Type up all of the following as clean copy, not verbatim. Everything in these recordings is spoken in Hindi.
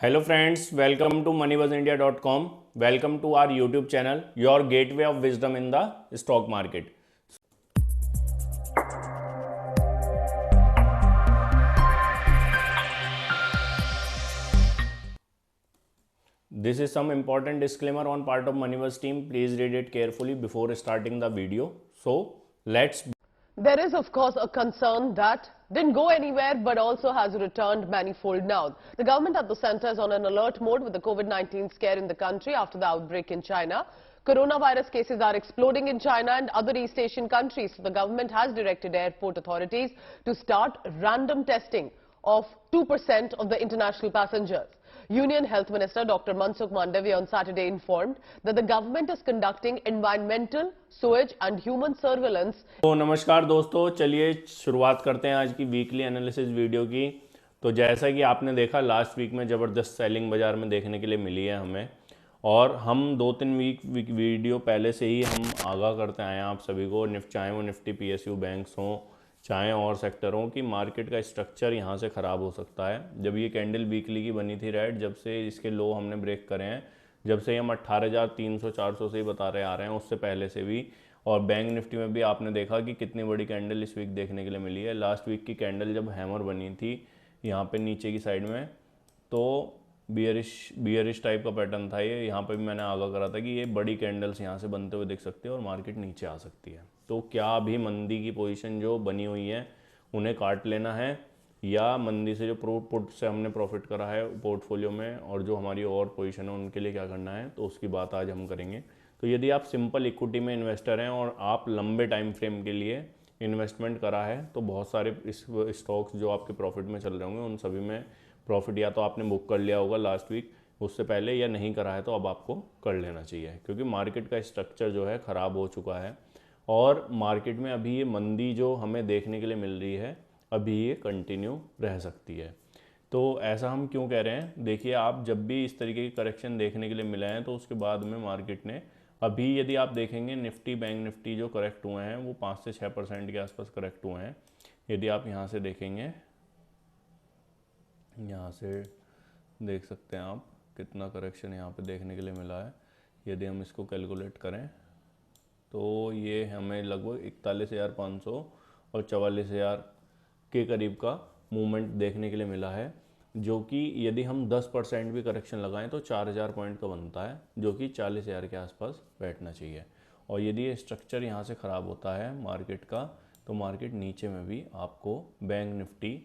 Hello friends, welcome to moneybuzindia.com. Welcome to our YouTube channel, your gateway of wisdom in the stock market. This is some important disclaimer on part of Moneybuzz team. Please read it carefully before starting the video. So let's. There is, of course, a concern that didn't go anywhere but also has returned manifold now. The government at the center is on an alert mode with the COVID-19 scare in the country after the outbreak in China. Coronavirus cases are exploding in China and other East Asian countries. So the government has directed airport authorities to start random testing of 2% of the international passengers. Union Health Minister Dr. Mansukh Mandavia on Saturday informed that the government is conducting environmental, sewage and human surveillance. तो नमस्कार दोस्तों, चलिए शुरुआत करते हैं आज की वीकली एनालिसिस वीडियो की। तो जैसा कि आपने देखा लास्ट वीक में ज़बरदस्त सेलिंग बाज़ार में देखने के लिए मिली है हमें, और हम 2-3 वीक वीडियो पहले से ही हम आगाह करते आए हैं आप सभी को, चाहे वो निफ्टी PSU बैंक्स हों चाहे और सेक्टरों की, मार्केट का स्ट्रक्चर यहाँ से ख़राब हो सकता है। जब ये कैंडल वीकली की बनी थी रेड, जब से इसके लो हमने ब्रेक करे हैं, जब से हम 18,300-400 से ही बता रहे आ रहे हैं, उससे पहले से भी। और बैंक निफ्टी में भी आपने देखा कि कितनी बड़ी कैंडल इस वीक देखने के लिए मिली है। लास्ट वीक की कैंडल जब हैमर बनी थी यहाँ पे नीचे की साइड में, तो बियरिश टाइप का पैटर्न था ये। यहाँ पे भी मैंने आगाह करा था कि ये बड़ी कैंडल्स यहाँ से बनते हुए दिख सकती है और मार्केट नीचे आ सकती है। तो क्या अभी मंदी की पोजीशन जो बनी हुई है उन्हें काट लेना है, या मंदी से जो पुट से हमने प्रॉफिट करा है पोर्टफोलियो में और जो हमारी और पोजीशन है उनके लिए क्या करना है, तो उसकी बात आज हम करेंगे। तो यदि आप सिंपल इक्विटी में इन्वेस्टर हैं और आप लंबे टाइम फ्रेम के लिए इन्वेस्टमेंट करा है, तो बहुत सारे इस स्टॉक्स जो आपके प्रॉफिट में चल रहे होंगे उन सभी में प्रॉफिट या तो आपने बुक कर लिया होगा लास्ट वीक उससे पहले, या नहीं करा है तो अब आपको कर लेना चाहिए, क्योंकि मार्केट का स्ट्रक्चर जो है ख़राब हो चुका है और मार्केट में अभी ये मंदी जो हमें देखने के लिए मिल रही है अभी ये कंटिन्यू रह सकती है। तो ऐसा हम क्यों कह रहे हैं, देखिए आप जब भी इस तरीके की करेक्शन देखने के लिए मिला है तो उसके बाद में मार्केट ने अभी, यदि आप देखेंगे निफ्टी बैंक निफ्टी जो करेक्ट हुए हैं वो 5 से 6% के आसपास करेक्ट हुए हैं। यदि आप यहाँ से देखेंगे, यहाँ से देख सकते हैं आप कितना करेक्शन यहाँ पे देखने के लिए मिला है। यदि हम इसको कैलकुलेट करें तो ये हमें लगभग 41,500 और 44,000 के करीब का मूवमेंट देखने के लिए मिला है, जो कि यदि हम 10% भी करेक्शन लगाएं तो 4,000 पॉइंट का बनता है, जो कि 40,000 के आसपास बैठना चाहिए। और यदि ये स्ट्रक्चर यहाँ से ख़राब होता है मार्केट का, तो मार्केट नीचे में भी आपको बैंक निफ्टी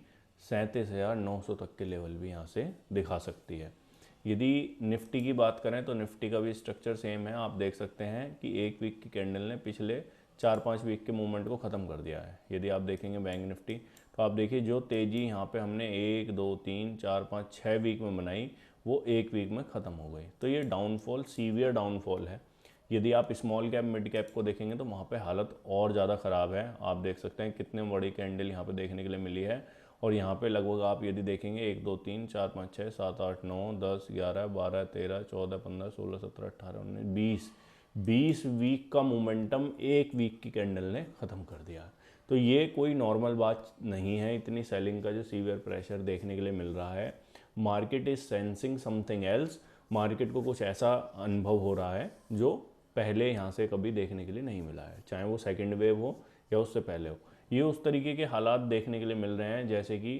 37,900 तक के लेवल भी यहाँ से दिखा सकती है। यदि निफ्टी की बात करें तो निफ्टी का भी स्ट्रक्चर सेम है। आप देख सकते हैं कि एक वीक की कैंडल ने पिछले 4-5 वीक के मूवमेंट को ख़त्म कर दिया है। यदि आप देखेंगे बैंक निफ्टी, तो आप देखिए जो तेज़ी यहाँ पे हमने 1, 2, 3, 4, 5, 6 वीक में बनाई वो एक वीक में ख़त्म हो गई। तो ये डाउनफॉल सीवियर डाउनफॉल है। यदि आप स्मॉल कैप मिड कैप को देखेंगे तो वहाँ पे हालत और ज़्यादा ख़राब है। आप देख सकते हैं कितने बड़ी कैंडल यहाँ पे देखने के लिए मिली है, और यहाँ पे लगभग आप यदि देखेंगे 1, 2, 3, 4, 5, 6, 7, 8, 9, 10, 11, 12, 13, 14, 15, 16, 17, 18, 19, 20 वीक का मोमेंटम एक वीक की कैंडल ने ख़त्म कर दिया। तो ये कोई नॉर्मल बात नहीं है, इतनी सेलिंग का जो सीवियर प्रेशर देखने के लिए मिल रहा है। Market is sensing something else. Market को कुछ ऐसा अनुभव हो रहा है जो पहले यहाँ से कभी देखने के लिए नहीं मिला है, चाहे वो सेकेंड वेव हो या उससे पहले हो। ये उस तरीके के हालात देखने के लिए मिल रहे हैं जैसे कि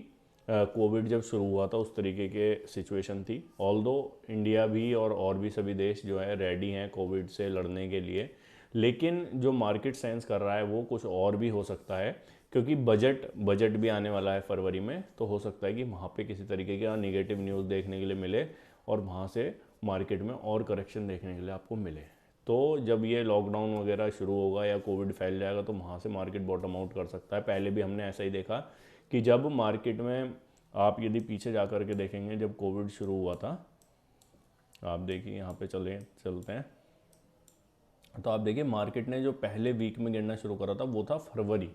कोविड जब शुरू हुआ था उस तरीके के सिचुएशन थी। ऑल्दो इंडिया भी और भी सभी देश जो है रेडी हैं कोविड से लड़ने के लिए, लेकिन जो मार्केट सेंस कर रहा है वो कुछ और भी हो सकता है, क्योंकि बजट भी आने वाला है फरवरी में। तो हो सकता है कि वहाँ पे किसी तरीके का नेगेटिव न्यूज़ देखने के लिए मिले और वहाँ से मार्केट में और करेक्शन देखने के लिए आपको मिले। तो जब ये लॉकडाउन वगैरह शुरू होगा या कोविड फैल जाएगा तो वहाँ से मार्केट बॉटम आउट कर सकता है। पहले भी हमने ऐसा ही देखा कि जब मार्केट में, आप यदि पीछे जा कर के देखेंगे जब कोविड शुरू हुआ था, आप देखिए यहाँ पे चलते हैं, तो आप देखिए मार्केट ने जो पहले वीक में गिरना शुरू करा था वो था फरवरी,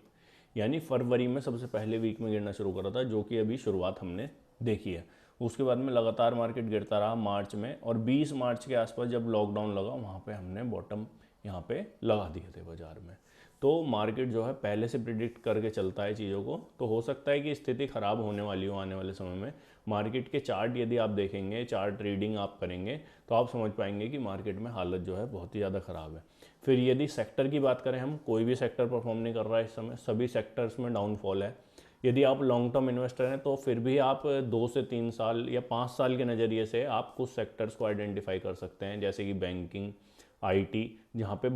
यानी फरवरी में सबसे पहले वीक में गिरना शुरू करा था, जो कि अभी शुरुआत हमने देखी है। उसके बाद में लगातार मार्केट गिरता रहा मार्च में, और 20 मार्च के आसपास जब लॉकडाउन लगा वहाँ पे हमने बॉटम यहाँ पे लगा दिए थे बाज़ार में। तो मार्केट जो है पहले से प्रिडिक्ट करके चलता है चीज़ों को, तो हो सकता है कि स्थिति ख़राब होने वाली हो आने वाले समय में, मार्केट के चार्ट यदि आप देखेंगे, चार्ट रीडिंग आप करेंगे तो आप समझ पाएंगे कि मार्केट में हालत जो है बहुत ही ज़्यादा ख़राब है। फिर यदि सेक्टर की बात करें, हम कोई भी सेक्टर परफॉर्म नहीं कर रहा है इस समय, सभी सेक्टर्स में डाउनफॉल है। यदि आप लॉन्ग टर्म इन्वेस्टर हैं तो फिर भी आप 2 से 3 साल या 5 साल के नज़रिए से आप कुछ सेक्टर्स को आइडेंटिफाई कर सकते हैं, जैसे कि बैंकिंग, आईटी, जहाँ पे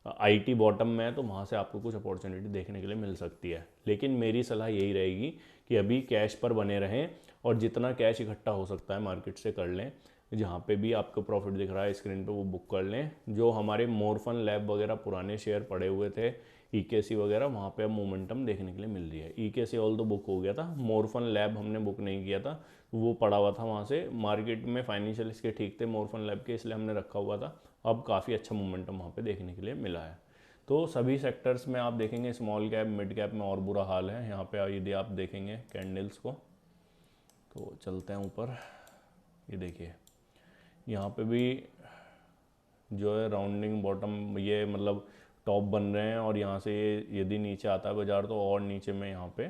आईटी बॉटम में है तो वहाँ से आपको कुछ अपॉर्चुनिटी देखने के लिए मिल सकती है। लेकिन मेरी सलाह यही रहेगी कि अभी कैश पर बने रहें और जितना कैश इकट्ठा हो सकता है मार्केट से कर लें। जहाँ पे भी आपको प्रॉफिट दिख रहा है स्क्रीन पे वो बुक कर लें। जो हमारे मोरफन लैब वगैरह पुराने शेयर पड़े हुए थे, ईकेसी वगैरह, वहाँ पे अब मोमेंटम देखने के लिए मिल रही है। ईकेसी ऑल तो बुक हो गया था, मोरफन लैब हमने बुक नहीं किया था, वो पड़ा हुआ था वहाँ से। मार्केट में फाइनेंशियल इसके ठीक थे मोरफन लैब के, इसलिए हमने रखा हुआ था। अब काफ़ी अच्छा मोमेंटम वहाँ पे देखने के लिए मिला है। तो सभी सेक्टर्स में आप देखेंगे स्मॉल कैप मिड कैप में और बुरा हाल है। यहाँ पे यदि आप देखेंगे कैंडल्स को, तो चलते हैं ऊपर, ये देखिए यहाँ पे भी जो है राउंडिंग बॉटम, ये मतलब टॉप बन रहे हैं और यहाँ से ये यदि नीचे आता है बाजार तो और नीचे में यहाँ पे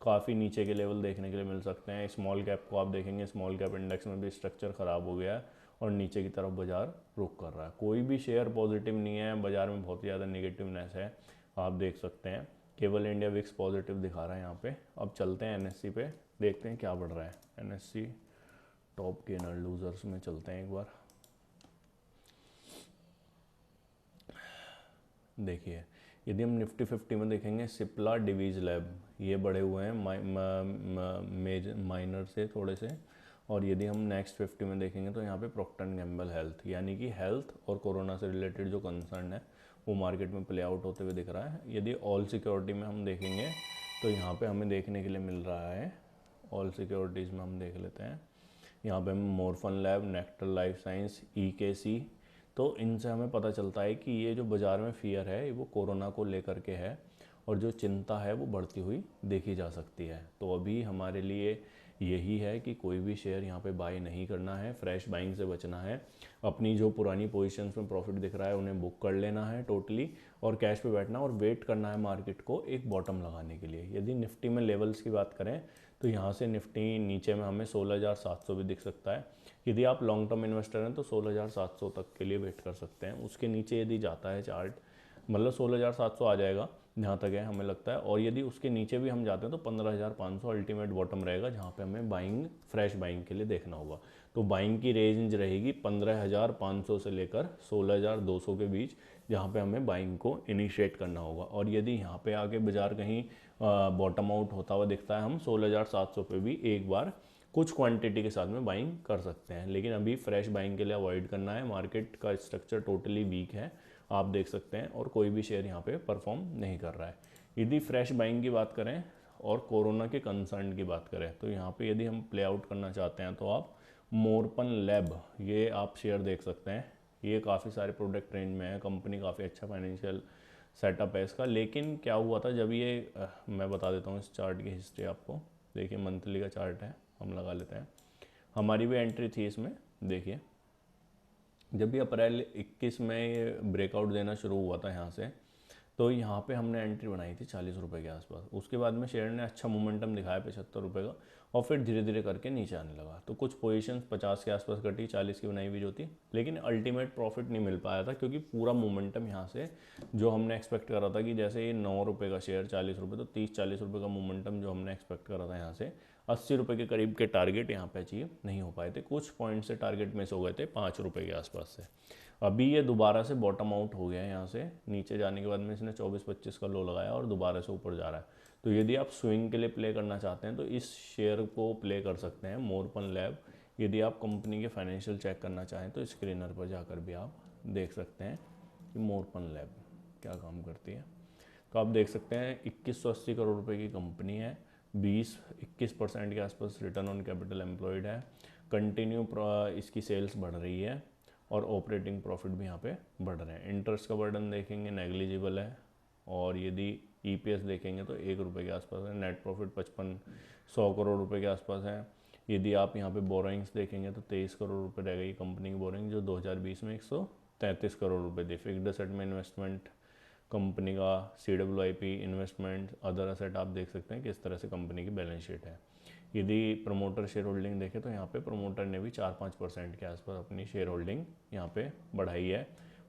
काफ़ी नीचे के लेवल देखने के लिए मिल सकते हैं। स्मॉल कैप को आप देखेंगे, स्मॉल कैप इंडेक्स में भी स्ट्रक्चर ख़राब हो गया है और नीचे की तरफ बाजार रुक कर रहा है। कोई भी शेयर पॉजिटिव नहीं है, बाजार में बहुत ज़्यादा नेगेटिवनेस है, आप देख सकते हैं। केवल इंडिया विक्स पॉजिटिव दिखा रहा है यहाँ पे। अब चलते हैं एनएससी पे, देखते हैं क्या बढ़ रहा है। एनएससी टॉप गेनर लूजर्स में चलते हैं एक बार। देखिए यदि हम निफ्टी 50 में देखेंगे, सिप्ला डिवीज लैब ये बढ़े हुए हैं माइनर से थोड़े से। और यदि हम नेक्स्ट 50 में देखेंगे तो यहाँ पे प्रॉक्टर एंड गैम्बल हेल्थ, यानी कि हेल्थ और कोरोना से रिलेटेड जो कंसर्न है वो मार्केट में प्ले आउट होते हुए दिख रहा है। यदि ऑल सिक्योरिटी में हम देखेंगे तो यहाँ पे हमें देखने के लिए मिल रहा है, ऑल सिक्योरिटीज़ में हम देख लेते हैं, यहाँ पे हमें Morepen lab, Nectar Life Science, EKC, तो इनसे हमें पता चलता है कि ये जो बाज़ार में फियर है वो कोरोना को लेकर के है और जो चिंता है वो बढ़ती हुई देखी जा सकती है। तो अभी हमारे लिए यही है कि कोई भी शेयर यहाँ पे बाय नहीं करना है, फ्रेश बाइंग से बचना है। अपनी जो पुरानी पोजीशंस में प्रॉफिट दिख रहा है उन्हें बुक कर लेना है टोटली और कैश पे बैठना और वेट करना है मार्केट को एक बॉटम लगाने के लिए। यदि निफ्टी में लेवल्स की बात करें तो यहाँ से निफ्टी नीचे में हमें 16,700 भी दिख सकता है। यदि आप लॉन्ग टर्म इन्वेस्टर हैं तो 16,700 तक के लिए वेट कर सकते हैं। उसके नीचे यदि जाता है चार्ट, मतलब 16,700 आ जाएगा जहाँ तक है हमें लगता है, और यदि उसके नीचे भी हम जाते हैं तो 15,500 अल्टीमेट बॉटम रहेगा जहाँ पे हमें बाइंग, फ्रेश बाइंग के लिए देखना होगा। तो बाइंग की रेंज रहेगी 15,500 से लेकर 16,200 के बीच, जहाँ पे हमें बाइंग को इनिशिएट करना होगा। और यदि यहाँ पे आके बाजार कहीं बॉटम आउट होता हुआ दिखता है, हम 16,700 पे भी एक बार कुछ क्वांटिटी के साथ में बाइंग कर सकते हैं। लेकिन अभी फ्रेश बाइंग के लिए अवॉइड करना है, मार्केट का स्ट्रक्चर टोटली वीक है, आप देख सकते हैं, और कोई भी शेयर यहाँ पे परफॉर्म नहीं कर रहा है। यदि फ्रेश बाइंग की बात करें और कोरोना के कंसर्न की बात करें तो यहाँ पे यदि हम प्ले आउट करना चाहते हैं तो आप मोरपन लैब, ये आप शेयर देख सकते हैं। ये काफ़ी सारे प्रोडक्ट रेंज में है, कंपनी काफ़ी अच्छा फाइनेंशियल सेटअप है इसका। लेकिन क्या हुआ था जब ये मैं बता देता हूँ इस चार्ट की हिस्ट्री आपको। देखिए मंथली का चार्ट है, हम लगा लेते हैं, हमारी भी एंट्री थी इसमें। देखिए जब भी अप्रैल 21 में ये ब्रेकआउट देना शुरू हुआ था यहाँ से, तो यहाँ पे हमने एंट्री बनाई थी 40 रुपये के आसपास। उसके बाद में शेयर ने अच्छा मोमेंटम दिखाया 75 रुपये का, और फिर धीरे धीरे करके नीचे आने लगा। तो कुछ पोजीशंस 50 के आसपास कटी, 40 की बनाई हुई जो थी, लेकिन अल्टीमेट प्रॉफिट नहीं मिल पाया था क्योंकि पूरा मोमेंटम यहाँ से जो हमने एक्सपेक्ट करा था कि जैसे ये 9 रुपये का शेयर 40 रुपये, तो 30-40 रुपये का मोमेंटम जो हमने एक्सपेक्ट करा था यहाँ से 80 रुपये के करीब के टारगेट यहाँ पे अचीव नहीं हो पाए थे। कुछ पॉइंट से टारगेट मिस हो गए थे 5 रुपये के आसपास से। अभी ये दोबारा से बॉटम आउट हो गया है, यहाँ से नीचे जाने के बाद में इसने 24-25 का लो लगाया और दोबारा से ऊपर जा रहा है। तो यदि आप स्विंग के लिए प्ले करना चाहते हैं तो इस शेयर को प्ले कर सकते हैं, मोरपन लैब। यदि आप कंपनी के फाइनेंशियल चेक करना चाहें तो स्क्रीनर पर जाकर भी आप देख सकते हैं कि मोरपन लैब क्या काम करती है। तो आप देख सकते हैं 2180 करोड़ रुपए की कंपनी है, 20-21% के आसपास रिटर्न ऑन कैपिटल एम्प्लॉयड है, कंटिन्यू इसकी सेल्स बढ़ रही है और ऑपरेटिंग प्रॉफिट भी यहाँ पे बढ़ रहे हैं। इंटरेस्ट का बर्डन देखेंगे नेग्लिजिबल है, और यदि ईपीएस देखेंगे तो 1 रुपये के आसपास है। नेट प्रॉफिट 5500 करोड़ रुपए के आसपास है। यदि आप यहाँ पे बोरोइंग्स देखेंगे तो 23 करोड़ रुपए रह गई कंपनी की बोरोइंग, जो 2020 में 133 करोड़ रुपए थी। फिक्स्ड असेट में इन्वेस्टमेंट कंपनी का, CWIP इन्वेस्टमेंट, अदर असेट, आप देख सकते हैं किस तरह से कंपनी की बैलेंस शीट है। यदि प्रमोटर शेयर होल्डिंग देखें तो यहाँ पे प्रमोटर ने भी 4-5% के आसपास अपनी शेयर होल्डिंग यहाँ पे बढ़ाई है।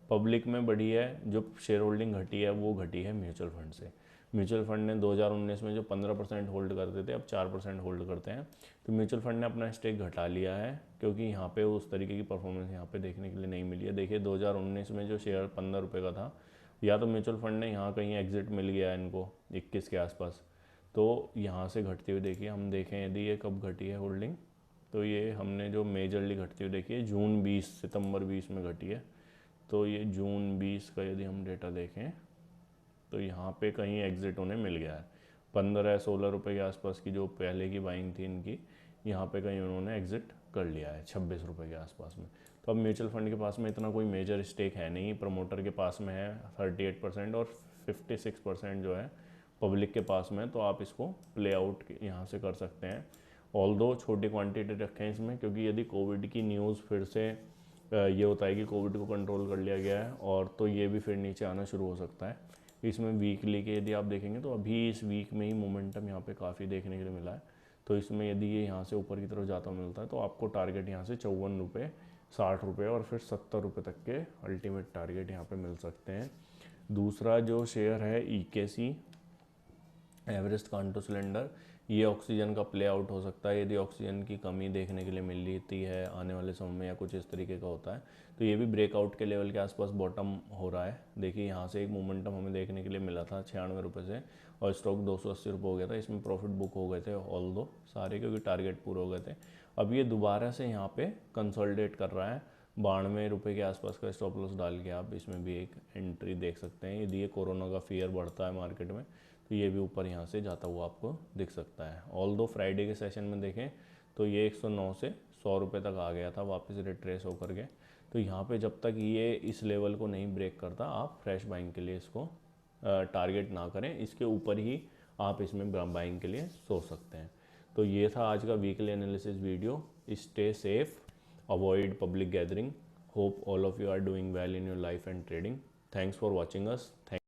पब्लिक में बढ़ी है, जो शेयर होल्डिंग घटी है वो घटी है म्यूचुअल फंड से। म्यूचुअल फंड ने 2019 में जो 15% होल्ड करते थे अब 4% होल्ड करते हैं। तो म्यूचुअल फंड ने अपना स्टेक घटा लिया है, क्योंकि यहाँ पे उस तरीके की परफॉर्मेंस यहाँ पे देखने के लिए नहीं मिली है। देखिए 2019 में जो शेयर 15 रुपये का था, या तो म्यूचुअल फंड ने यहाँ कहीं एग्जिट मिल गया इनको 21 के आसपास, तो यहाँ से घटती हुई देखिए। हम देखें यदि ये कब घटी है होल्डिंग, तो ये हमने जो मेजरली घटती हुई देखी है जून 20 सितंबर 20 में घटी है। तो ये जून 20 का यदि हम डेटा देखें तो यहाँ पे कहीं एग्जिट उन्हें मिल गया है। 15-16 रुपये के आसपास की जो पहले की बाइंग थी इनकी, यहाँ पे कहीं उन्होंने एग्जिट कर लिया है 26 रुपये के आसपास में। तो अब म्यूचुअल फंड के पास में इतना कोई मेजर स्टेक है नहीं, प्रमोटर के पास में है 38% और 56% जो है पब्लिक के पास में। तो आप इसको प्ले आउट यहाँ से कर सकते हैं। ऑल्दो छोटी क्वांटिटी रखें इसमें, क्योंकि यदि कोविड की न्यूज़ फिर से ये होता है कि कोविड को कंट्रोल कर लिया गया है, और तो ये भी फिर नीचे आना शुरू हो सकता है। इसमें वीकली के यदि आप देखेंगे तो अभी इस वीक में ही मोमेंटम यहाँ पे काफ़ी देखने के लिए मिला है। तो इसमें यदि ये यहाँ से ऊपर की तरफ जाता मिलता है तो आपको टारगेट यहाँ से 54 रुपये, 60 रुपये और फिर 70 रुपये तक के अल्टीमेट टारगेट यहाँ पे मिल सकते हैं। दूसरा जो शेयर है EKC, एवरेस्ट कांटो सिलेंडर, ये ऑक्सीजन का प्ले आउट हो सकता है। यदि ऑक्सीजन की कमी देखने के लिए मिल रही है आने वाले समय में या कुछ इस तरीके का होता है, तो ये भी ब्रेकआउट के लेवल के आसपास बॉटम हो रहा है। देखिए यहाँ से एक मोमेंटम हमें देखने के लिए मिला था 96 रुपये से, और स्टॉक 280 रुपये हो गया था। इसमें प्रॉफिट बुक हो गए थे ऑल दो सारे, क्योंकि टारगेट पूरे हो गए थे। अब ये दोबारा से यहाँ पे कंसोलिडेट कर रहा है। 92 रुपये के आसपास का स्टॉप लॉस डाल के आप इसमें भी एक एंट्री देख सकते हैं। यदि ये कोरोना का फियर बढ़ता है मार्केट में तो ये भी ऊपर यहाँ से जाता हुआ आपको दिख सकता है। ऑल दो फ्राइडे के सेशन में देखें तो ये 109 से 100 रुपये तक आ गया था वापस रिट्रेस होकर के। तो यहाँ पे जब तक ये इस लेवल को नहीं ब्रेक करता, आप फ्रेश बाइंग के लिए इसको टारगेट ना करें, इसके ऊपर ही आप इसमें बाइंग के लिए सोच सकते हैं। तो ये था आज का weekly analysis video. Stay safe, avoid public gathering. Hope all of you are doing well in your life and trading. Thanks for watching us.